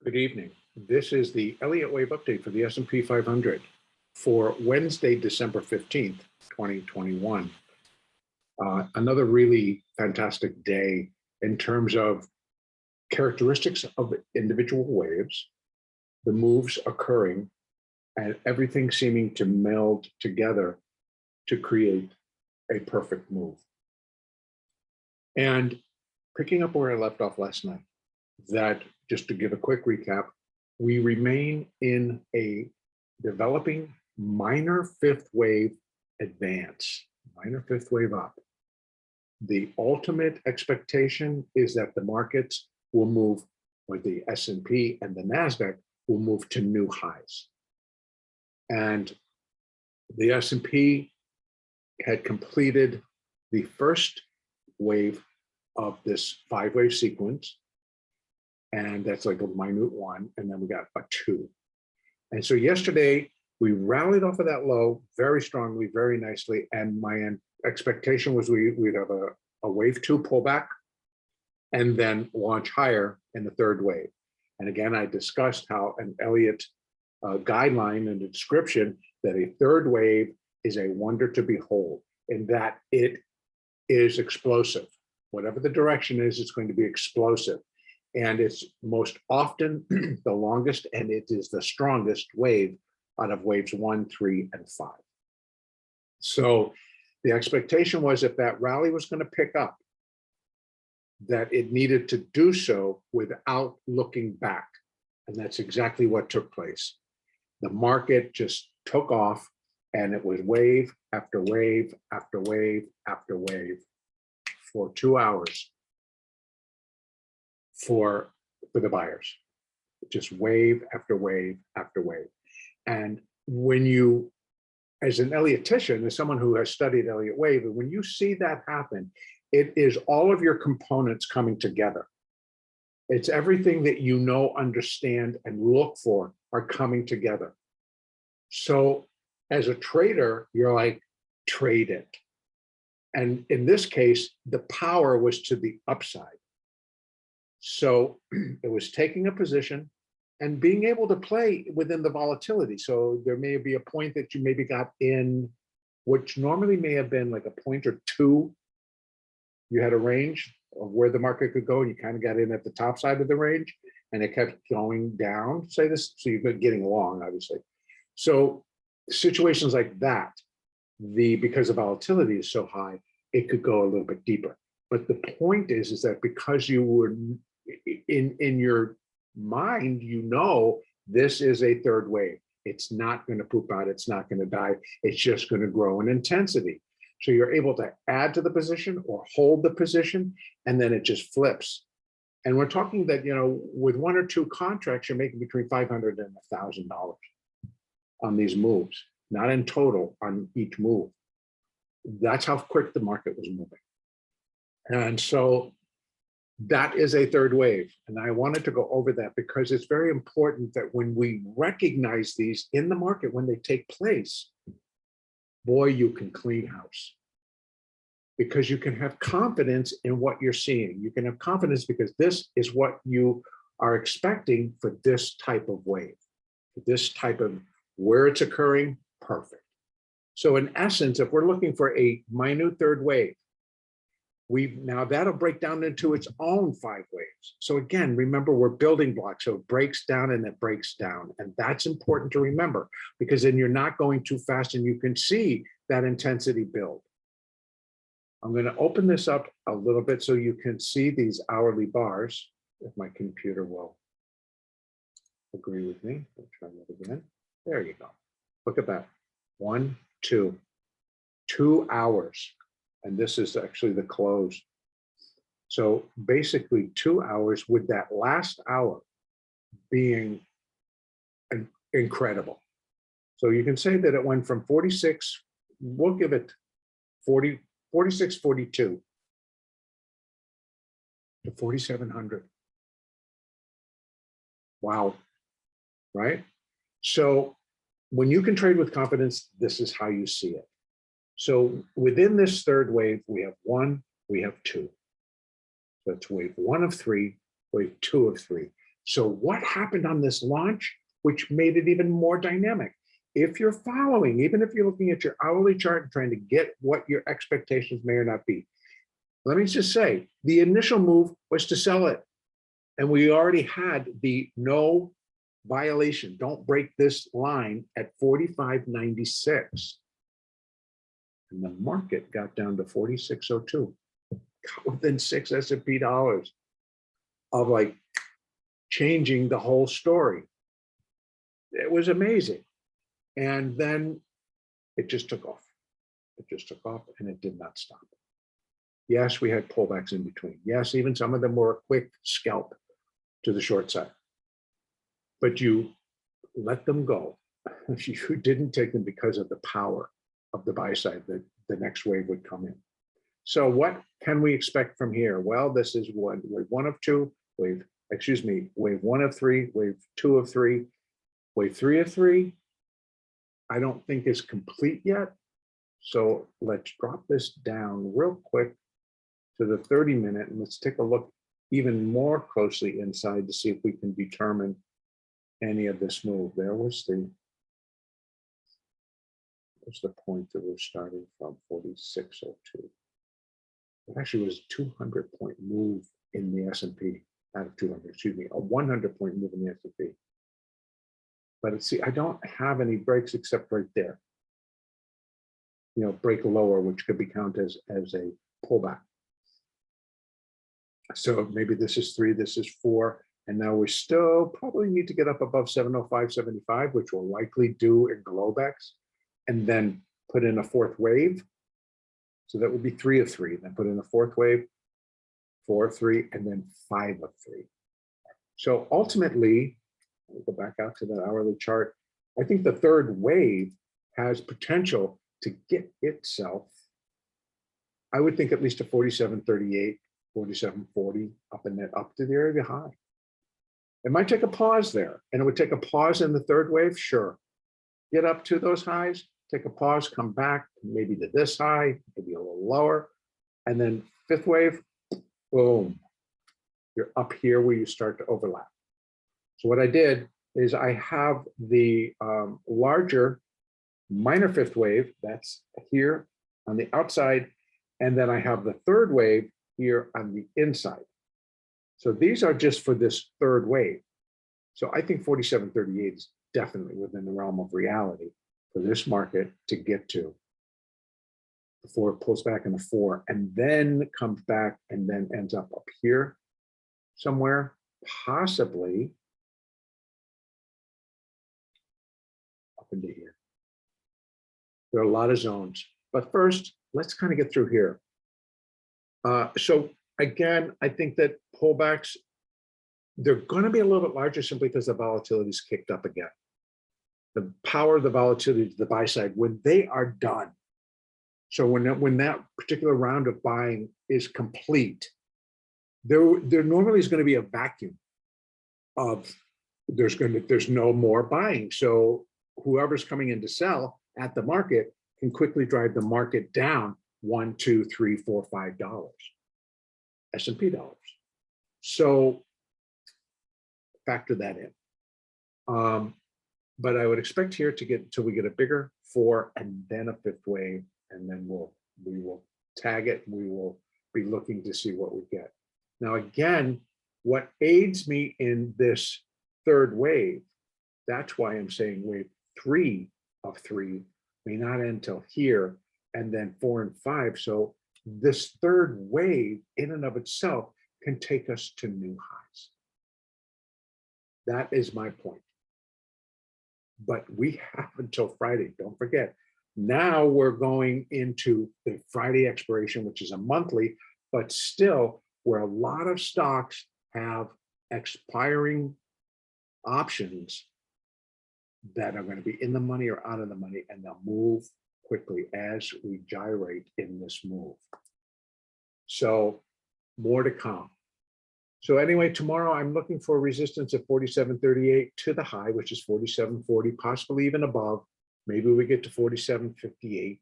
Good evening. This is the Elliott Wave update for the S&P 500 for Wednesday, December 15th, 2021. Another really fantastic day in terms of characteristics of individual waves, the moves occurring, and everything seeming to meld together to create a perfect move. And picking up where I left off last night, that just to give a quick recap, we remain in a developing minor fifth wave advance, minor fifth wave up. The ultimate expectation is that the markets will move, or the S&P and the NASDAQ will move to new highs. And the S&P had completed the first wave of this five-wave sequence, and that's like a minute one, and then we got a two. And so yesterday, we rallied off of that low very strongly, very nicely, and my expectation was we'd have a wave two pullback and then launch higher in the third wave. And again, I discussed how an Elliott guideline and description that a third wave is a wonder to behold, in that it is explosive. Whatever the direction is, it's going to be explosive. And it's most often the longest, and it is the strongest wave out of waves 1, 3, and 5. So the expectation was if that rally was going to pick up, that it needed to do so without looking back. And that's exactly what took place. The market just took off, and it was wave after wave after wave after wave for 2 hours for the buyers. Just wave after wave after wave. And when you, as an Elliottician, as someone who has studied Elliott Wave, and when you see that happen, it is all of your components coming together. It's everything that you know, understand, and look for are coming together. So as a trader, you're like, trade it. And in this case, the power was to the upside. So it was taking a position and being able to play within the volatility. So there may be a point that you maybe got in, which normally may have been like a point or two. You had a range of where the market could go, and you kind of got in at the top side of the range, and it kept going down, say this, so you're getting along, obviously. So situations like that, because the volatility is so high, it could go a little bit deeper. But the point is that because you were in your mind, you know, this is a third wave. It's not going to poop out. It's not going to die. It's just going to grow in intensity. So you're able to add to the position or hold the position, and then it just flips. And we're talking that, you know, with one or two contracts, you're making between $500 and $1,000 on these moves, not in total on each move. That's how quick the market was moving. And so that is a third wave. And I wanted to go over that because it's very important that when we recognize these in the market, when they take place, boy, you can clean house. Because you can have confidence in what you're seeing. You can have confidence because this is what you are expecting for this type of wave, for this type of where it's occurring, perfect. So in essence, if we're looking for a minute third wave, now that'll break down into its own 5 waves. So again, remember, we're building blocks. So it breaks down and it breaks down. And that's important to remember, because then you're not going too fast and you can see that intensity build. I'm going to open this up a little bit so you can see these hourly bars, if my computer will agree with me. I'll try that again. There you go. Look at that. 1, 2, 2 hours. And this is actually the close. So basically 2 hours, with that last hour being incredible. So you can say that it went from 46, we'll give it 46.42 to 4,700. Wow, right? So when you can trade with confidence, this is how you see it. So within this third wave, we have 1, we have 2. So it's wave 1 of 3, wave 2 of 3. So what happened on this launch, which made it even more dynamic? If you're following, even if you're looking at your hourly chart and trying to get what your expectations may or not be, let me just say, the initial move was to sell it. And we already had the no violation, don't break this line at 45.96. And the market got down to 46.02, got within 6 S&P dollars of like changing the whole story. It was amazing. And then it just took off. It just took off and it did not stop. Yes, we had pullbacks in between. Yes, even some of them were a quick scalp to the short side. But you let them go. You didn't take them because of the power of the buy side that the next wave would come in. So what can we expect from here? Well, this is wave one of two, wave one of three, wave two of three, wave three of three. I don't think is complete yet. So let's drop this down real quick to the 30-minute and let's take a look even more closely inside to see if we can determine any of this move. There was the point that we're starting from, 46.02. It actually was a 200-point move in the S&P, out of 200, excuse me, a 100-point move in the S&P. But see, I don't have any breaks except right there. You know, break lower, which could be counted as a pullback. So maybe this is 3, this is 4, and now we still probably need to get up above 705.75, which we'll likely do in Globex, and then put in a fourth wave. So that would be 3 of 3. Then put in a fourth wave, 4 of 3, and then 5 of 3. So ultimately, we'll go back out to that hourly chart. I think the third wave has potential to get itself, I would think at least to 47.38, 47.40, up in that, up to the area of the high. It might take a pause there, and it would take a pause in the third wave, sure. Get up to those highs, take a pause, come back, maybe to this high, maybe a little lower, and then fifth wave, boom, you're up here where you start to overlap. So what I did is I have the larger minor fifth wave, that's here on the outside, and then I have the third wave here on the inside. So these are just for this third wave. So I think 47.38 is definitely within the realm of reality for this market to get to before it pulls back in the 4 and then comes back and then ends up here somewhere, possibly up into here. There are a lot of zones, but first let's kind of get through here. So again, I think that pullbacks, they're going to be a little bit larger simply because the volatility is kicked up again. The power of the volatility to the buy side, when they are done. So when that particular round of buying is complete, there normally is going to be a vacuum of there's no more buying. So whoever's coming in to sell at the market can quickly drive the market down $1, $2, $3, $4, $5 S&P dollars. So factor that in. But I would expect here to get until we get a bigger 4 and then a fifth wave, and then we will tag it. We will be looking to see what we get. Now, again, what aids me in this third wave, that's why I'm saying wave 3 of 3 may not end till here, and then 4 and 5. So this third wave in and of itself can take us to new highs. That is my point. But we have until Friday, don't forget. Now we're going into the Friday expiration, which is a monthly, but still where a lot of stocks have expiring options that are going to be in the money or out of the money, and they'll move quickly as we gyrate in this move. So more to come. So anyway, tomorrow I'm looking for resistance at 47.38 to the high, which is 47.40, possibly even above. Maybe we get to 47.58.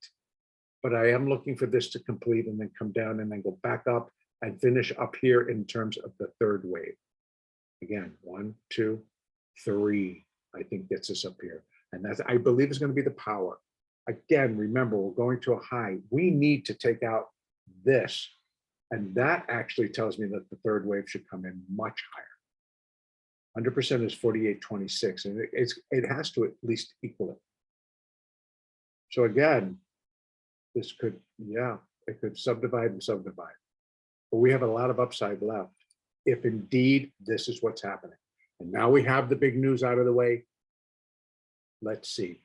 But I am looking for this to complete and then come down and then go back up and finish up here in terms of the third wave. Again, 1, 2, 3, I think gets us up here. And that's, I believe, is going to be the power. Again, remember, we're going to a high. We need to take out this. And that actually tells me that the third wave should come in much higher. 100% is 48.26, and it has to at least equal it. So again, this could, yeah, it could subdivide and subdivide. But we have a lot of upside left if indeed this is what's happening. And now we have the big news out of the way. Let's see.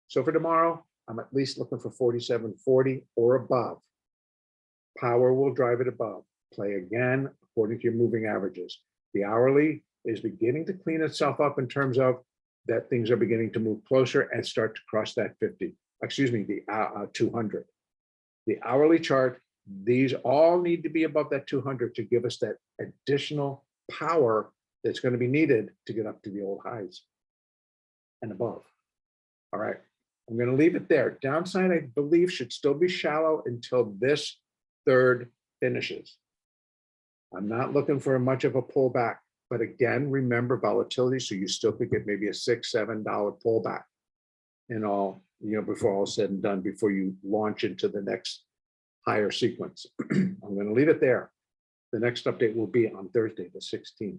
So for tomorrow, I'm at least looking for 47.40 or above. Power will drive it above. Play again according to your moving averages. The hourly is beginning to clean itself up in terms of that things are beginning to move closer and start to cross that 50. Excuse me, the 200. The hourly chart, these all need to be above that 200 to give us that additional power that's going to be needed to get up to the old highs and above. All right, I'm going to leave it there. Downside, I believe, should still be shallow until this third finishes. I'm not looking for much of a pullback, but again, remember volatility, so you still could get maybe a $6-7 pullback in all, before all is said and done, before you launch into the next higher sequence. I'm going to leave it there. The next update will be on Thursday, the 16th.